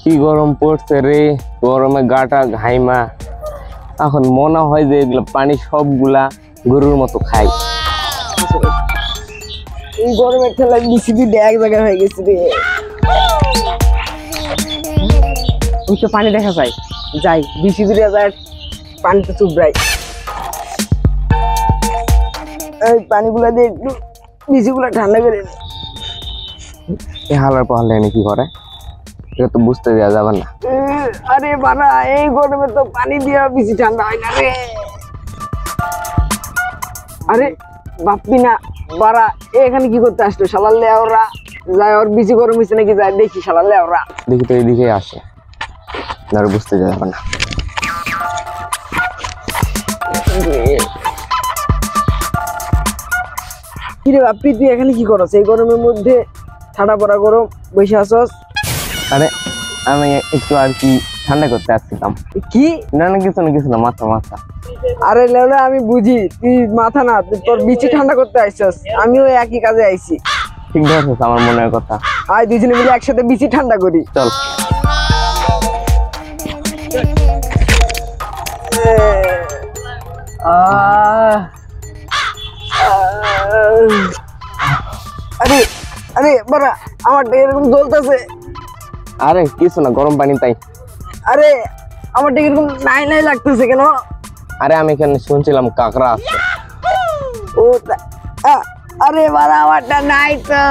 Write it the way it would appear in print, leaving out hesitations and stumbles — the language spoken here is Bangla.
কি গরম পড়ছে রে, গরমে গাটা ঘাইমা। এখন মনে হয় যে এগুলো পানি সবগুলা গরুর মতো খাই। এই গরমের ঠেলায় বিসিবি এক জায়গায় হয়ে গেছে রে। ওই তো পানি দেখা যায়, যাই বিসিবি যায় পানিতে চুবড়াই। এই পানিগুলা দিয়ে একটু বিসিগুলা ঠান্ডা করে নে। এই হালার পাহাড় লাইনে কি করে এটা তো বুঝতে দেওয়া যাবে না। আরে বাড়া, এই গরমে তো পানি দিয়া বেশি ঠান্ডা হয় না রে। আরে বাপ্পি না বাড়া, এখানে কি করতে আসতো? শালার লেওরা যায়, ওর বেশি গরম হয়েছে নাকি যায় দেখি। শালার লেওরা দেখি তো এইদিকে আসে, আর বুঝতে যাবে না। কিরে বাপ্পি, তুই এখানে কি করছ এই গরমের মধ্যে? ঠান্ডা পড়া গরম বসে আসস। আরে আমি একটু আর কি ঠান্ডা করতে আসছিলাম। কি? না না, কিছু না কিছু না, মাথা মাথা। আরে লেওরা আমি বুঝি, তুই মাথা না, তুই তোর বিচি ঠান্ডা করতে আসছস। আমিও একই কাজে আইছি। ঠিক ধরছিস আমার মনের কথা। আয় দুজনে মিলে একসাথে বিচি ঠান্ডা করি, চল। আরে আরে বাড়া, আমারটা এরকম জ্বলতেছে। আরে কিছু না, গরম পানি তাই। আরে আমারটা এরকম নাই নাই লাগতেছে কেন? আরে আমি এখানে শুনছিলাম কাকড়া আছে। ও আরে বাড়া, আমারটা নাই তো।